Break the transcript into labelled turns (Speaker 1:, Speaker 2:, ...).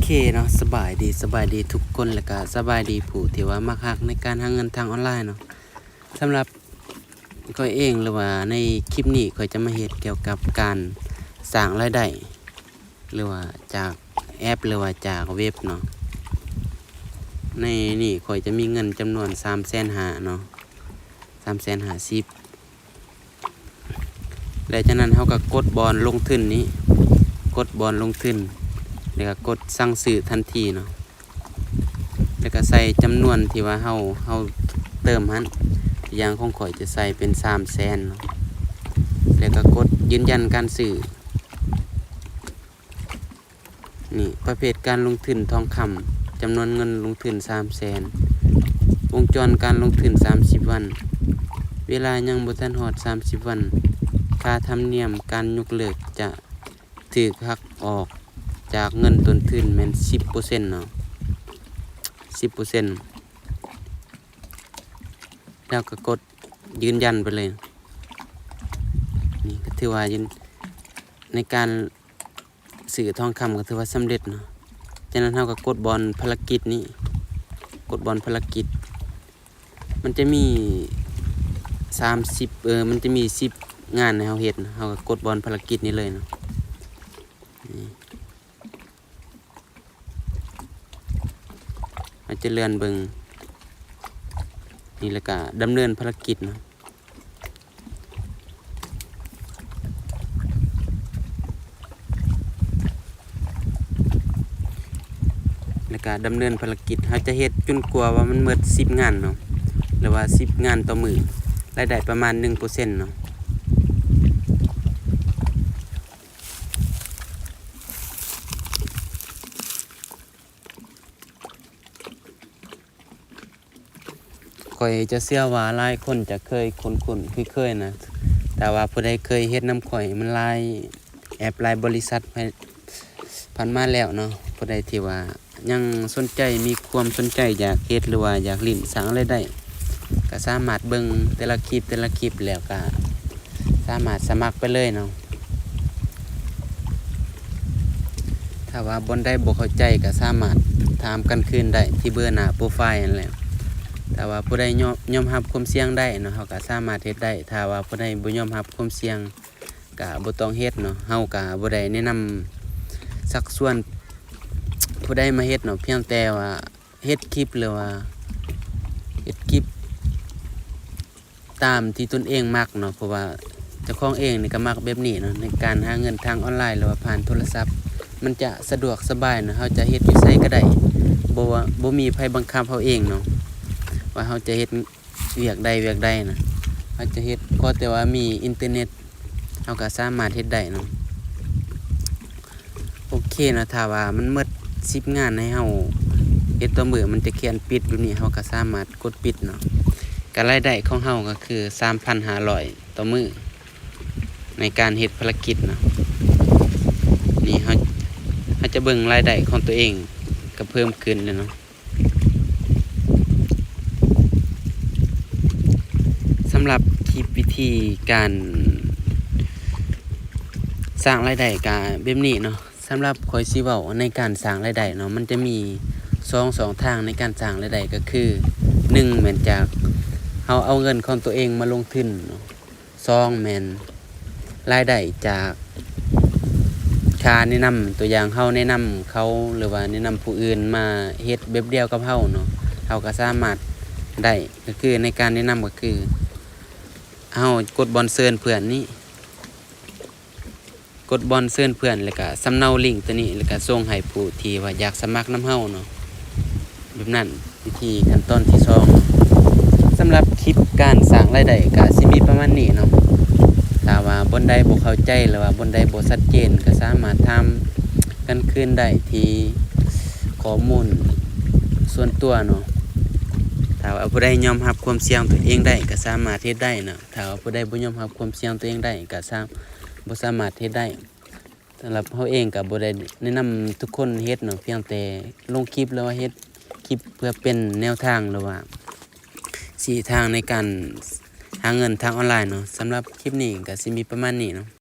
Speaker 1: เคเนาะสบายดีทุกคนแล้วก็สบายดีผู้ที่ว่ามักฮักในการหาเงินทางออนไลน์เนาะสำหรับข้อยเองหรือว่าในคลิปนี้ข้อยจะมาเฮ็ดเกี่ยวกับการสร้างรายได้หรือว่าจากแอปหรือว่าจากเว็บเนาะในนี่ข้อยจะมีเงินจำนวน350,000เนาะ350,000และจากนั้นเฮาก็กดบอนลงทุนนี้กดบอนลงทุนแล้วก็กดสั่งซื้อทันทีเนาะแล้วก็ใส่จำนวนที่ว่าเฮาเติมหันอย่างของข่อยจะใส่เป็น300,000เนาะแล้วก็กดยืนยันการซื้อนี่ประเภทการลงทุนทองคำจำนวนเงินลงทุน300,000วงจรการลงทุน30วันเวลายังบ่ทันฮอด30วันค่าธรรมเนียมการยกเลิกจะถูกหักออกจากเงินต้นทุนแม่น 10% เนาะ 10% แล้วก็กดยืนยันไปเลยนี่ก็ถือว่าในการซื้อทองคำก็ถือว่าสำเร็จเนาะจากนั้นเราก็กดบอนภารกิจนี้กดบอนภารกิจมันจะมีมันจะมี10งานให้เราเฮ็ดเราก็กดบอนภารกิจนี้เลยเนาะมันจะเลื่อนเบิ่งนี่แล้วก็ดำเนินภารกิจเนาะแล้วก็ดำเนินภารกิจเราจะเฮ็ดจนกว่ามันหมด10งานเนาะหรือว่า10งานต่อมื้อรายได้ประมาณ 1% เนาะข้อยจะเชื่อว่าหลายคนจะเคยคุ้นเคยนะแต่ว่าผู้ใดเคยเฮ็ดน้ำข่อยมันหลายแอปหลายบริษัทผ่านมาแล้วเนาะผู้ใดที่ว่ายังสนใจมีความสนใจอยากเฮ็ดหรือว่าอยากลิ้นสร้างรายได้ก็สามารถเบิ่งแต่ละคลิปแล้วก็สามารถสมัครไปเลยเนาะถ้าว่าบ่ได้บ่เข้าใจก็สามารถถามกันคืนได้ที่เบอร์หน้าโปรไฟล์นั่นแหละแต่ว่าผู้ใดยอมรับความเสี่ยงได้เนาะเฮาก็สามารถเฮ็ดได้ถ้าว่าผู้ใดบ่ยอมรับความเสี่ยงก็บ่ต้องเฮ็ดเนาะเฮาก็บ่ได้แนะนำสักส่วนผู้ใดมาเฮ็ดเนาะเพียงแต่ว่าเฮ็ดคลิปหรือว่าเฮ็ดคลิปตามที่ตนเองมักเนาะเพราะว่าเจ้าของเองนี่ก็มักแบบนี้เนาะในการหาเงินทางออนไลน์หรือว่าผ่านโทรศัพท์มันจะสะดวกสบายเนาะเฮาจะเฮ็ดอยู่ไสก็ได้บ่มีไผบังคับเฮาเองเนาะว่าเฮาจะเฮ็ดเวียกใดนะเฮาจะเฮ็ดก็แต่ว่ามีอินเทอร์เน็ตเฮาก็สามารถเฮ็ดได้เนาะโอเคนะถ้าว่ามันหมด10งานให้เฮาเฮ็ดต่อมื้อมันจะเขียนปิดแบบนี้เฮาก็สามารถกดปิดเนาะก็รายได้ของเฮาก็คือ 3,500 ต่อมื้อในการเฮ็ดภารกิจเนาะนี่เฮาจะเบิ่งรายได้ของตัวเองก็เพิ่มขึ้นเลยเนาะสำหรับคลิปวิธีการสร้างรายได้ก็แบบนี้เนาะสำหรับข้อยสิเว้าในการสร้างรายได้เนาะมันจะมี2ทางในการสร้างรายได้ก็คือ1แม่นจากเฮาเอาเงินของตัวเองมาลงทุนเนาะ2แม่นรายได้จากค่าแนะนำตัวอย่างเฮาแนะนำเขาหรือว่าแนะนำผู้อื่นมาเฮ็ดแบบเดียวกับเฮาเนาะเฮาก็สามารถได้ก็คือในการแนะนำก็คือเฮากดบอนเชิญเพื่อนนี้กดบอนเชิญเพื่อนแล้วก็สำเนาลิงก์ตัวนี้แล้วก็ส่งให้ผู้ที่ว่าอยากสมัครนำเฮาเนาะแบบนั้นวิธีขั้นตอนที่2สำหรับคลิปการสร้างรายได้ก็สิมีประมาณนี้เนาะถ้าว่าบ่ได้บ่เข้าใจหรือว่าบ่ได้บ่ชัดเจนก็สามารถถามกันคืนได้ที่ข้อมูลส่วนตัวเนาะถ้าว่าผู้ใดยอมรับความเสี่ยงตัวเองได้ก็สามารถเฮ็ดได้เนาะถ้าว่าผู้ใดบ่ยอมรับความเสี่ยงตัวเองได้ก็บ่สามารถเฮ็ดได้สำหรับเฮาเองก็บ่ได้แนะนำทุกคนเฮ็ดเนาะเพียงแต่ลงคลิปหรือว่าเฮ็ดคลิปเพื่อเป็นแนวทางหรือว่า4ทางในการหาเงินทางออนไลน์เนาะสำหรับคลิปนี้ก็สิมีประมาณนี้เนาะ